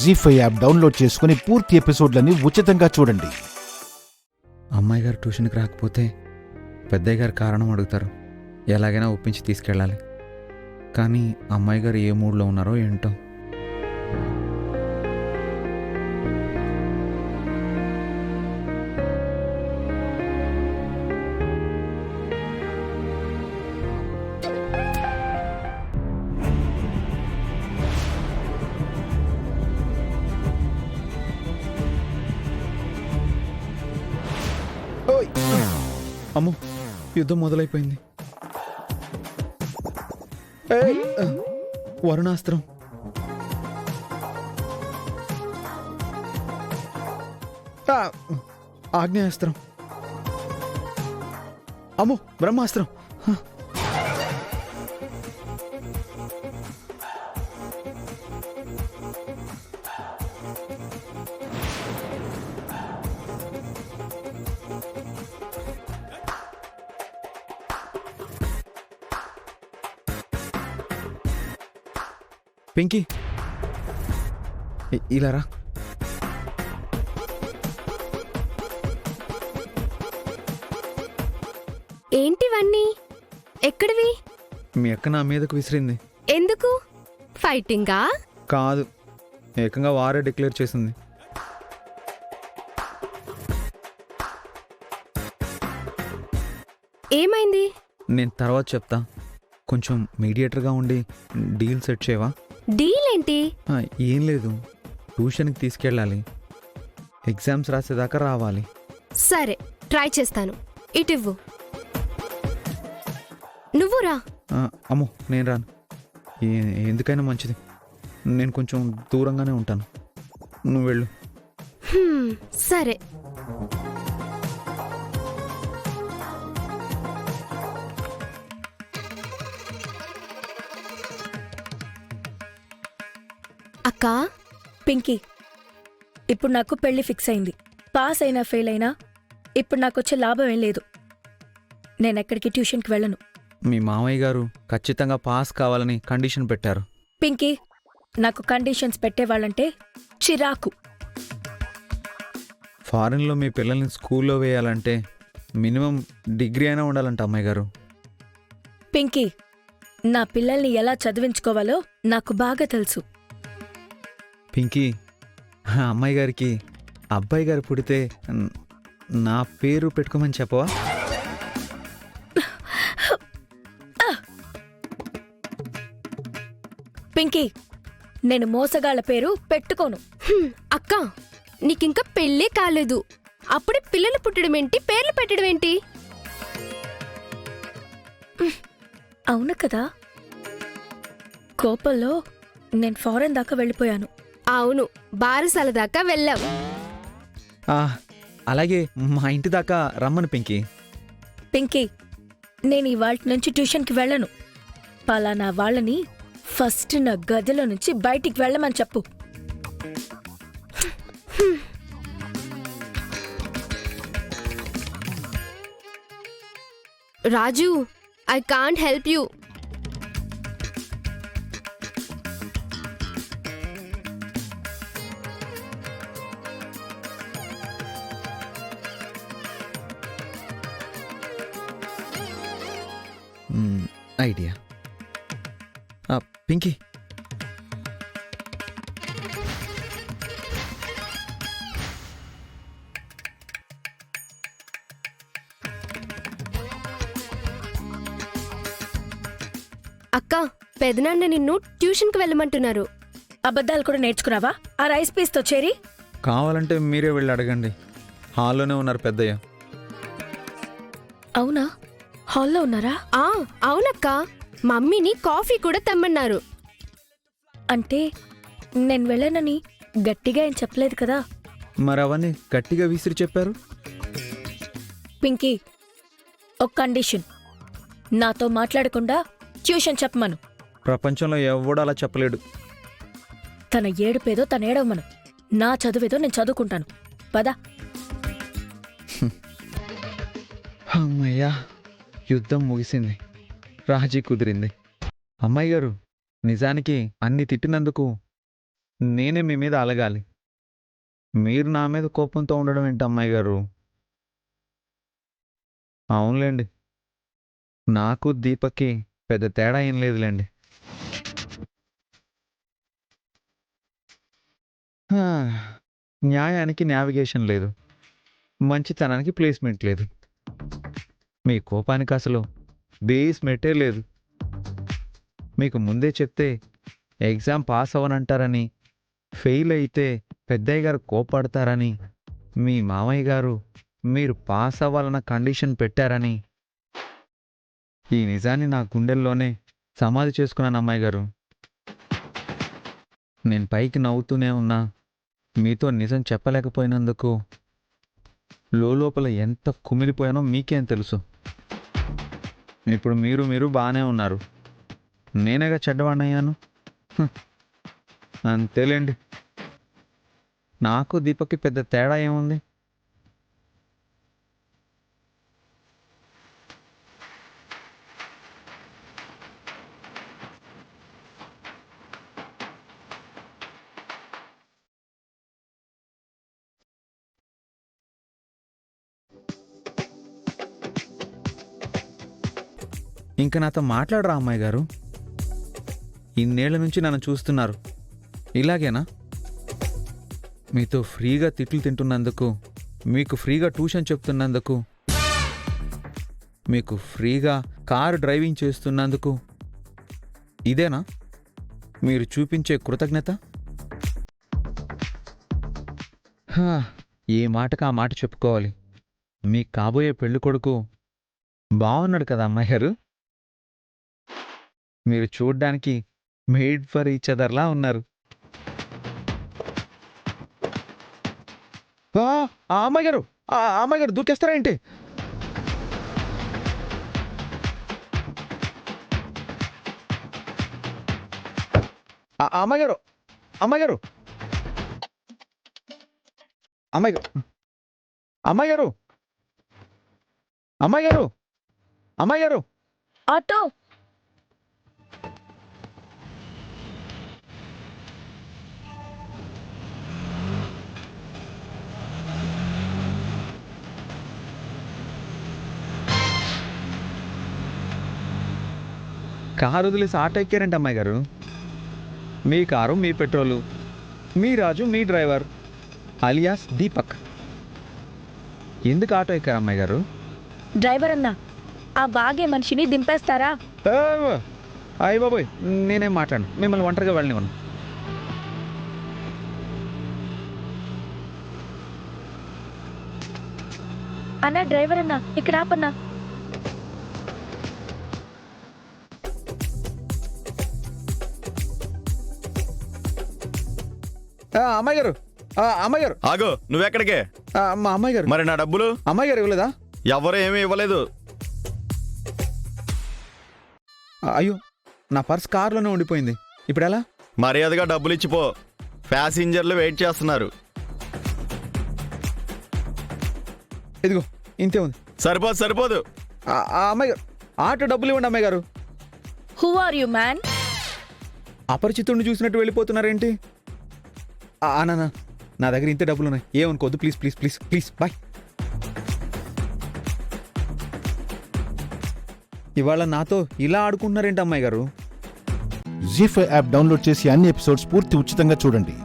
జీ5 app download చేసుకుని పూర్తి ఎపిసోడ్లని ఉచితంగా చూడండి. అమ్మాయి గారు ట్యూషన్కి రాకపోతే పెద్దయ్య గారు కారణం అడుగుతారు. ఎలాగైనా ఒప్పించి తీసుకెళ్ళాలి. కానీ అమ్మాయి గారు ఏ మూడ్లో ఉన్నారో ఏంటో. అమ్మో, యుద్ధం మొదలైపోయింది. వరుణాస్త్రం. ఆగ్నేయాస్త్రం. అమ్మో, బ్రహ్మాస్త్రం. పింకీ, ఇలా రా. ఏంటివన్నీ? ఎక్కడివి? మీ అక్క నా మీదకు విసిరింది. ఎందుకు? ఫైటింగా? కాదు, ఏకంగా వారే డిక్లేర్ చేసింది. ఏమైంది? నేను తర్వాత చెప్తా. కొంచెం మీడియేటర్గా ఉండి డీల్ సెట్ చేయవా? డీల్ ఏంటి? ఏం లేదు, ట్యూషన్కి తీసుకెళ్ళాలి. ఎగ్జామ్స్ రాసేదాకా రావాలి. సరే, ట్రై చేస్తాను. ఇటివ్వు. నువ్వు రా. అమ్మో, నేను రాను. ఎందుకైనా మంచిది. నేను కొంచెం దూరంగానే ఉంటాను. నువ్వు వెళ్ళు. సరే. అక్కా, పింకీ, ఇప్పుడు నాకు పెళ్లి ఫిక్స్ అయింది. పాస్ అయినా ఫెయిల్ అయినా ఇప్పుడు నాకొచ్చే లాభం ఏం లేదు. నేనెక్కడికి ట్యూషన్కి వెళ్ళను. మీ మామయ్య గారు ఖచ్చితంగా పాస్ కావాలని కండిషన్ పెట్టారు. పింకీ, నాకు కండిషన్స్ పెట్టేవాళ్ళంటే చిరాకు. ఫారిన్లో మీ పిల్లల్ని స్కూల్లో వేయాలంటే మినిమం డిగ్రీ అయినా ఉండాలంట అమ్మాయి గారు. పింకీ, నా పిల్లల్ని ఎలా చదివించుకోవాలో నాకు బాగా తెలుసు. పింకీ, అమ్మాయి గారికి అబ్బాయి గారు పుడితే నా పేరు పెట్టుకోమని చెప్పవా? పింకీ, నేను మోసగాళ్ల పేరు పెట్టుకోను. అక్కా, నీకింకా పెళ్ళే కాలేదు. అప్పుడే పిల్లలు పుట్టడం ఏంటి, పేర్లు పెట్టడం ఏంటి? అవును కదా, కోపంలో నేను ఫారెన్ దాకా వెళ్ళిపోయాను. అవును, బారసాల దాకా వెళ్ళాం. అలాగే మా ఇంటి దాకా రమ్మను పింకీ. పింకీ, నేను ఇవాళ నుంచి ట్యూషన్కి వెళ్ళను. పలానా వాళ్ళని ఫస్ట్ నా గదిలో నుంచి బయటికి వెళ్ళమని చెప్పు. రాజు, I can't help you. Idea. Pinky, అక్కా, పెదనాన్న నిన్ను ట్యూషన్కి వెళ్ళమంటున్నారు. అబద్ధాలు కూడా నేర్చుకున్నావా ఆ రైస్ పీస్తో చేరి? కావాలంటే మీరే వెళ్ళి అడగండి. హాల్లోనే ఉన్నారు పెద్దయ్య. అవునా, హాల్లో ఉన్నారా? అవునక్కా, మమ్మీని కాఫీ కూడా తెమ్మన్నారు. అంటే నేను వెళ్ళనని గట్టిగా ఏం చెప్పలేదు కదా? మరి అవన్నీ గట్టిగా విసిరి చెప్పారు. పింకీ, ఒక కండిషన్. నాతో మాట్లాడకుండా ట్యూషన్ చెప్పమను. ప్రపంచంలో ఎవడూ అలా చెప్పలేడు. తన ఏడుపేదో తన ఏడవమను. నా చదువేదో నేను చదువుకుంటాను. పద. అమ్మయ్యా, యుద్ధం ముగిసింది. రాజీ కుదిరింది. అమ్మాయి గారు, నిజానికి అన్ని తిట్టినందుకు నేనే మీ మీద అలగాలి. మీరు నా మీద కోపంతో ఉండడం ఏంటి అమ్మాయి గారు? అవునులేండి, నాకు దీపక్కి పెద్ద తేడా ఏం లేదులేండి. హా, న్యాయానికి నావిగేషన్ లేదు, మంచితనానికి ప్లేస్మెంట్ లేదు. మీ కోపానికి అసలు బేస్మెంటే లేదు. మీకు ముందే చెప్తే ఎగ్జామ్ పాస్ అవ్వనంటారని, ఫెయిల్ అయితే పెద్దయ్య గారు కోపడతారని, మీ మామయ్య గారు మీరు పాస్ అవ్వాలన్న కండిషన్ పెట్టారని, ఈ నిజాన్ని నా గుండెల్లోనే సమాధి చేసుకున్నాను అమ్మాయి గారు. నేను పైకి నవ్వుతూనే ఉన్నా, మీతో నిజం చెప్పలేకపోయినందుకు లోపల ఎంత కుమిలిపోయానో మీకేం తెలుసు. ఇప్పుడు మీరు బాగానే ఉన్నారు, నేనేగా చెడ్డవాణ్ణయ్యాను. అంతేలేండి, నాకు దీపక్కి పెద్ద తేడా ఏముంది? ఇంక నాతో మాట్లాడరా అమ్మాయి గారు? ఇన్నేళ్ల నుంచి నన్ను చూస్తున్నారు, ఇలాగేనా? మీతో ఫ్రీగా తిట్లు తింటున్నందుకు, మీకు ఫ్రీగా ట్యూషన్ చెప్తున్నందుకు, మీకు ఫ్రీగా కారు డ్రైవింగ్ చేస్తున్నందుకు ఇదేనా మీరు చూపించే కృతజ్ఞత? ఏ మాటకు ఆ మాట చెప్పుకోవాలి. మీ కాబోయే పెళ్లి కొడుకు బాగున్నాడు కదా అమ్మాయి గారు? మీరు చూడ్డానికి మేడ్ ఫర్ ఈచ్ అదర్లా ఉన్నారు. అమ్మాయి గారు, అమ్మాయి గారు దూకేస్తారా ఏంటి? అమ్మాయి గారు, అమ్మాయి గారు, అమ్మాయి గారు, అమ్మాయి గారు, అమ్మాయి గారు, అమ్మాయి గారు. ఆటో కారు వదిలేసి ఆటో ఎక్కారంటే అమ్మాయి గారు? మీ కారు మీ పెట్రోలు, మీ రాజు మీ డ్రైవర్ అలియాస్ దీపక్. ఎందుకు ఆటో ఎక్కారు అమ్మాయి గారు? డ్రైవర్ అన్నా, ఆ బాగే మనిషిని దింపేస్తారా? అయ్య బాబోయ్, నేనేం మాట్లాడను, మిమ్మల్ని ఒంటరిగా వెళ్ళనివ్వను. అన్నా డ్రైవర్ అన్నా, ఇక్కడ ఆపన్నా. అమ్మాయి గారు, అమ్మాయి గారు. ఆగు, నువ్వెక్కడికే? మా అమ్మాయి గారు. మరి నా డబ్బులు? అమ్మాయి గారు ఇవ్వలేదా? ఎవరు ఏమీ ఇవ్వలేదు. అయ్యో, నా పర్స్ కారులోనే ఉండిపోయింది, ఇప్పుడు ఎలా? మర్యాదగా డబ్బులు ఇచ్చిపో, ప్యాసింజర్లు వెయిట్ చేస్తున్నారు. ఇదిగో ఇంతే ఉంది. సరిపోదు సరిపోదు. అమ్మాయి గారు, ఆటో డబ్బులు ఇవ్వండి అమ్మాయి గారు. Who are you man? అపరిచితుడిని చూసినట్టు వెళ్ళిపోతున్నారేంటి? నాన్న, నా దగ్గర ఇంతే డబ్బులు ఉన్నాయి, ఏమనుకోవద్దు please please please please, bye. ఇవాళ నాతో ఇలా ఆడుకుంటున్నారేంటి అమ్మాయి గారు? జీ5 యాప్ డౌన్లోడ్ చేసి అన్ని ఎపిసోడ్స్ పూర్తి ఉచితంగా చూడండి.